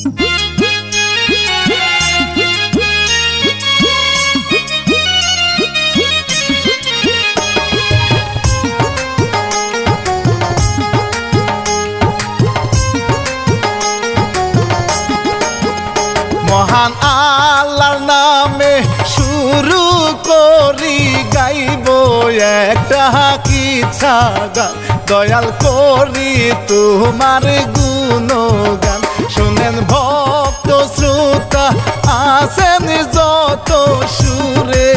মহান আল্লাহর নামে শুরু করি গাইব একটা কিচ্ছা গান, দয়াল করি তোমার গুণগান। শুনেন ভক্ত শ্রোতা আছেন যত, সুরে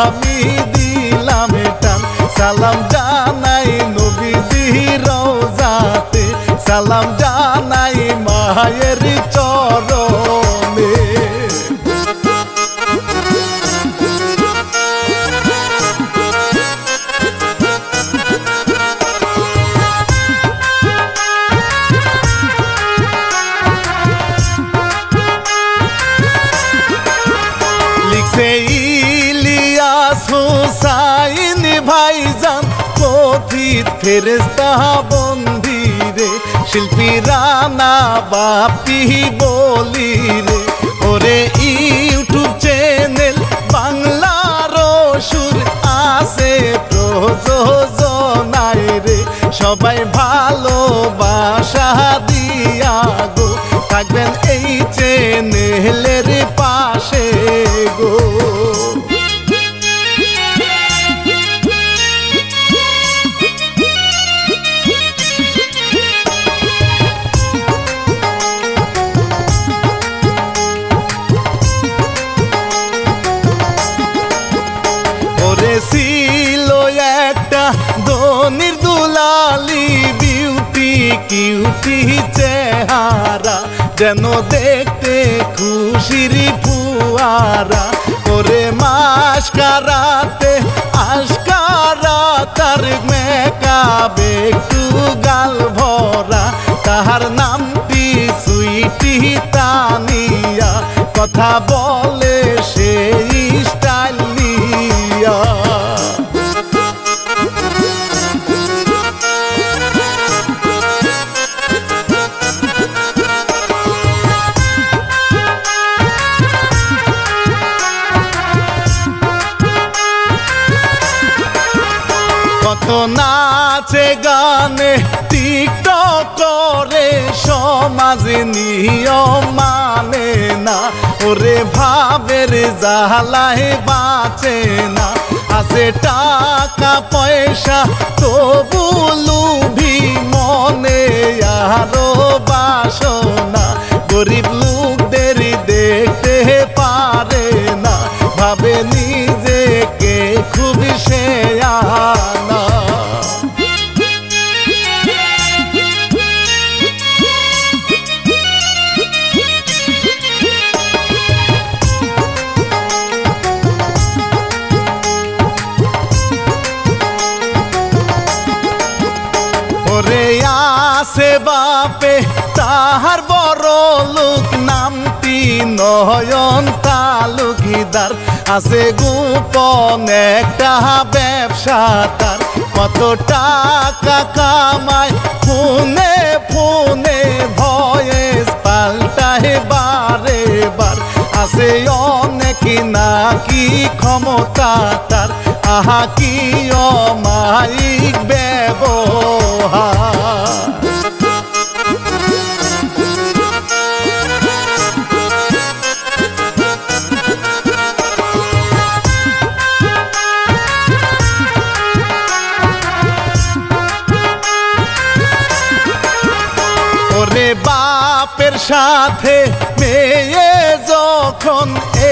আমি দিলাম টান। সালাম জানাই নবীজি রওজাতে, সালাম জানাই মায়ের চরণে। লিখছে ইলিয়াস হুসাইন ভাইজান, পথিত ফেরেশতা বন্দিরে, শিল্পী রানা বাপি বলি রে। ওরে ইউটিউব চ্যানেল বাংলার সুর আছে প্রযোজনায় রে, সবাই ভালোবাসা দিয়া গো, থাকবেন এই চ্যানেলের পাশে গো। ছিল একটা ধনির দুলালি, বিউটি কিউটি চেহারা, যেন দেখতে খুশির ফুয়ারা। করে মাসকারাতে আশকারা, তার মেকআপ একটু গাল ভরা, তাহার নামটি সুইটি তানিয়া, কথা বলে সেই স্টাইল নিয়া। কত নাচে গানে টিকটক করে, সমাজ নিয়ম মানে না, ওরে ভাবের জালায় বাঁচে না। আছে টাকা পয়সা তবু লুভি, মনে আরো বাসনা, গরিব লোকদের দেখতে পারে না, ভাবে নিজেকে খুব শেয়ানা। ওরে আসে বাপে তাহার বড় লোক, নামটি নয়ন তালুকদার, আছে গোপন একটা ব্যবসা তার। কত টাকা কামায় ফোনে ফোনে, ভয়েস পাল্টায় বারে বার, আছে অনেক নাকি ক্ষমতা তার, আহা কি অমায়িক ব্যবহার। ওরে বাপের সাথে মেয়ে যখন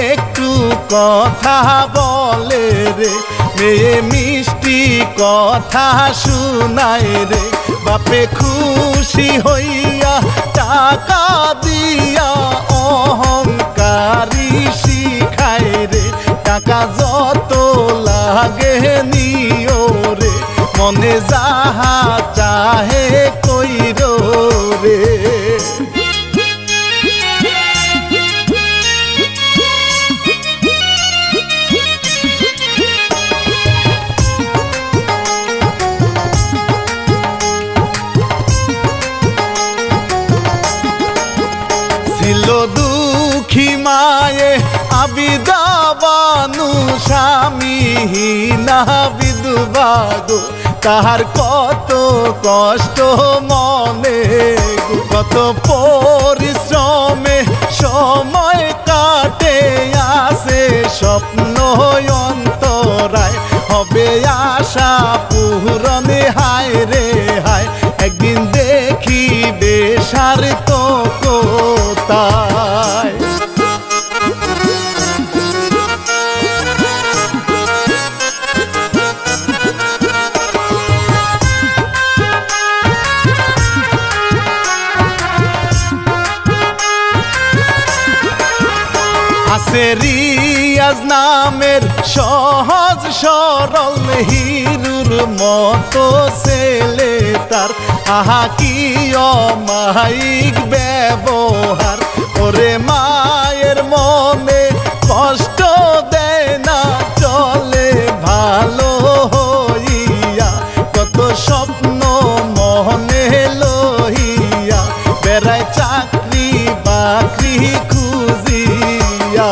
একটু কথা বলে রে, মেয়ে মিষ্টি কথা শুনায় রে, বাপে খুশি হইয়া টাকা দিয়া অহংকারী শিখায় রে। টাকা যত লাগে নিও রে, মনে যাহা চাহে কইর রে। বিধবানু স্বামীহীনা বিধবা গো তাহার কত কষ্ট মনে গো কত পরিশ্রমে সময় কাটে আসে স্বপ্ন অন্তরায় হবে আশা পূরণে হায় রে হায় একদিন দেখিবে সার্থকতায় আছে রিয়াজ নামের সহজ সরল হিরুর মতো ছেলে তার আহা কি অমায়িক ব্যবহার ওরে মায়ের মনে কষ্ট দেয় না চলে ভালো হইয়া কত স্বপ্ন মনে লইয়া বেড়ায় চাকরি বাকরি খুঁজিয়া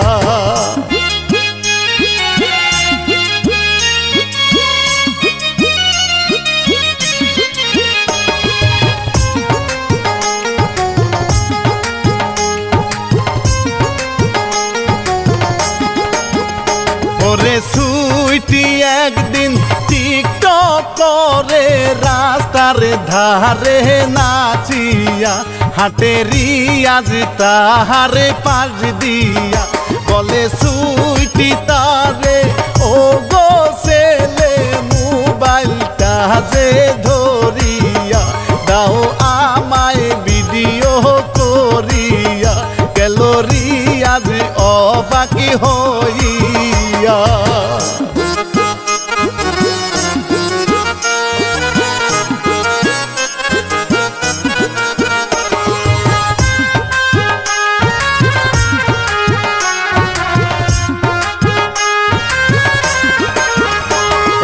ওরে সুইটি একদিন টিকটক করে রাস্তার ধারে নাচিয়া হাটে রিয়াজ তাহারে পাশ দিয়া বলে সুইটি তারে ও গো ছেলে মোবাইলটা যে ধরিয়া দাও আমায় ভিডিও করিয়া গেল রিয়াজ অবাকি হইয়া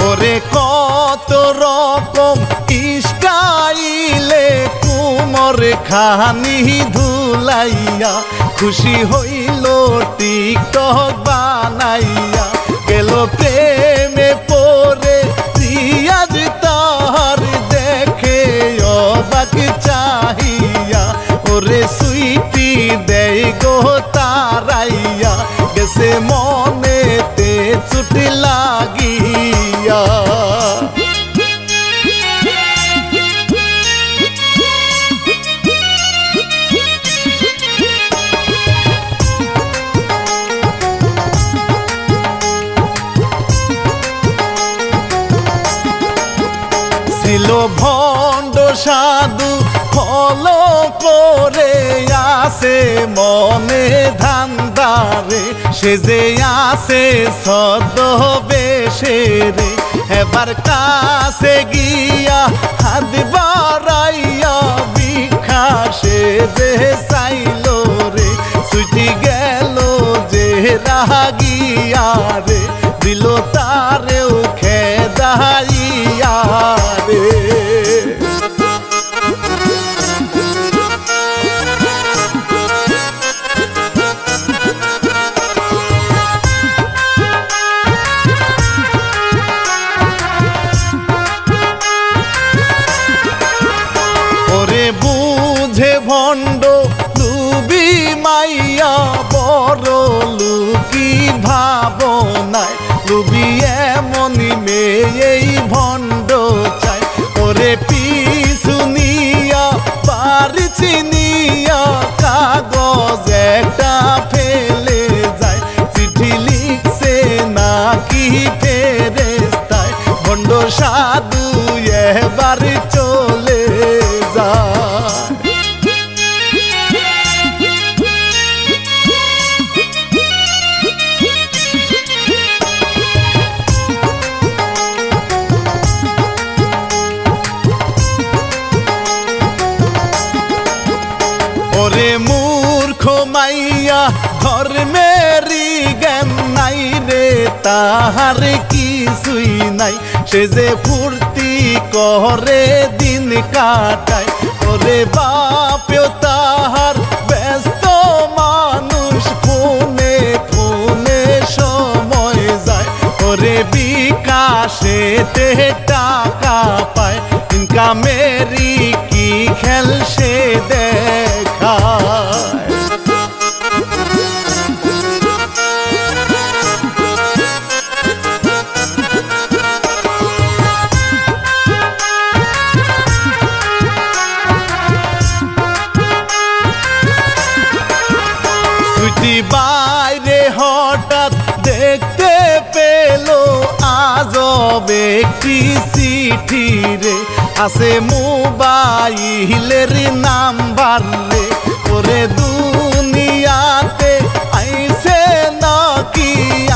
ওরে কত রকম স্টাইলে কুমর খানি ধুলাইয়া খুশি হইল টিকটক বানাইয়া গেল প্রেমে পড়ে রিয়াজ তাহার দেখে অবাক চাহিয়া ওরে সুইটি দেয় গো তারাইয়া গেছে মনেতে ছুটি লাগিয়া ছিল ভণ্ড সাধু ফলো করে আসে মনে ধান্দারে সে যে আসে ছদ্মবেশে রে এবার কাছে গিয়া হাত বাড়াইয়া ভিক্ষা সে যে চাইল রে ছুটি গেল যে রাগিয়া রে দিল তারেও খেদাইয়া রে ওরে বুঝে ভণ্ড লুবি মাইয়া বড় লুকি ভাবনায় লুবি এমনি মেয়েই ভণ্ড চাই ওরে পিছু নিয়া বাড়ি চিনিয়া কাগজ একটা ফেলে যায় চিঠি লিখছে নাকি ফেরেস্তায় ভণ্ড সাধু এবার চলে যায় ওরে মূর্খ মাইয়া ধর্মেরই জ্ঞান নাই রে তাহার কিছুই নাই সে যে ফুর্তি করে দিন কাটায় ওরে বাপেও তাহার ব্যস্ত মানুষ ফোনে ফোনে খেতে টাকা পায় ইনকামেরই কি খেল সে দেখায় বাইরে হঠাৎ দেখতে পেল আজব একটি চিঠি রে আছে মোবাইলের নাম্বার রে ওরে দুনিয়াতে আইছে নাকি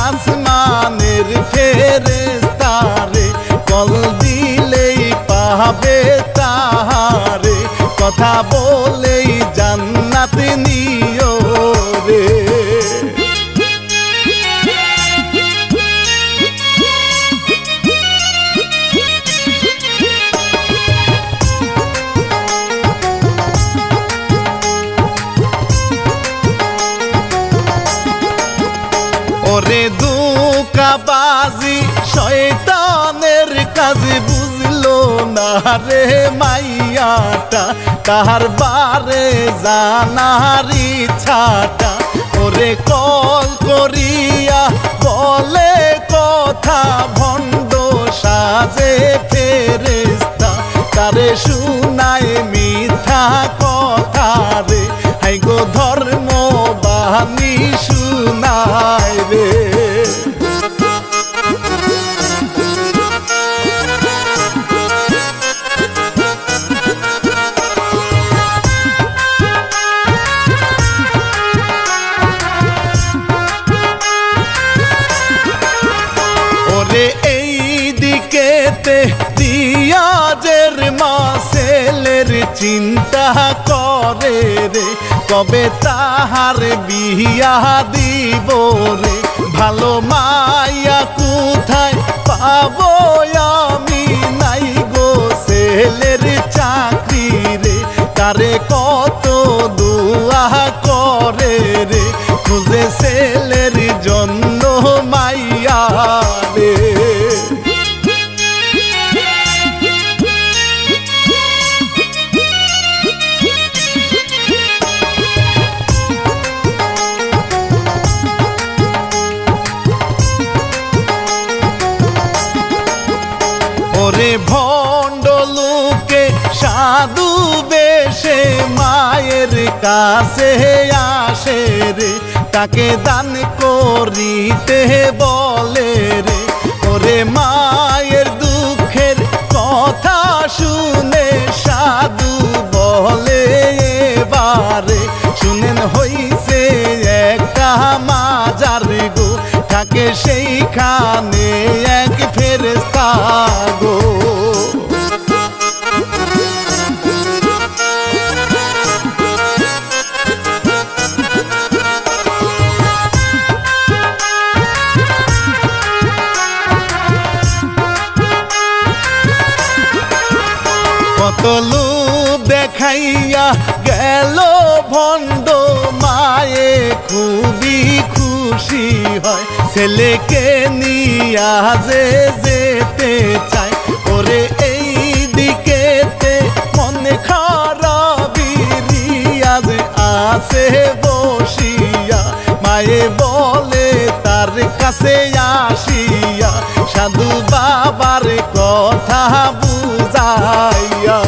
আসমানের ফেরেশতা রে কল দিলেই পাবে তাহারে কথা বলেই জান্নাত নিও রে ওরে ধোঁকাবাজি শয়তানের কাজ বুঝলো না রে মাইয়াটা তাহার বারে জানার ইচ্ছাটা ওরে কল করিয়া বলে কথা ভণ্ড সাজে ফেরেশতা তারে শুনায় মিথ্যা কথা রে হাই গো ধর্ম বাণী শুনায় রে ওরে এই দিকেতে রিয়াজের মা ছেলের চিন্তা করে রে কবে তাহার বিয়া দিব রে ভালো মাইয়া কোথায় পাবো আমি নাই গো ছেলের চাকরি রে তারে কত দোয়া করে রে খুঁজে ছেলের জন্য মাইয়া রে ওরে ভণ্ড লোকে সাধু বেশে মায়ের কাছে আসে রে তাকে দান করিতে বলে রে ওরে মায়ের দুঃখের কথা শুনে সাধু বলে এবারে শুনেন হইছে একটা মাজার গো থাকে সেইখানে এক ফেরেশতা গো কত লোভ দেখাইয়া গেল ভণ্ড মায়ে খুবই খুশি হয় ছেলেকে নিয়া যেতে চায় ওরে এই দিকেতে মনে খারাপি রিয়াজ আছে বসিয়া মায়ে বলে তার কাছে আসিয়া সাধু বাবার কথা বুঝাইয়া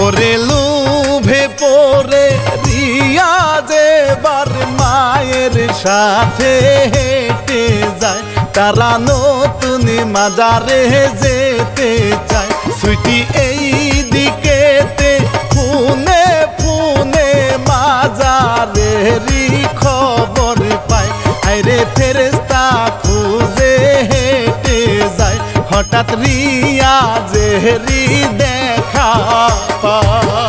ওরে লোভে পড়ে রিয়াজ এবার মায়ের সাথে হেঁটে যায় তারা নতুন মাজারে যেতে চায় সুইটি এই দিকেতে ফোনে ফোনে মাজারেরই খবর পায় আরে ফেরেশতা খুঁজে হেঁটে যায় হঠাৎ রিয়াজেরই দেখা পায়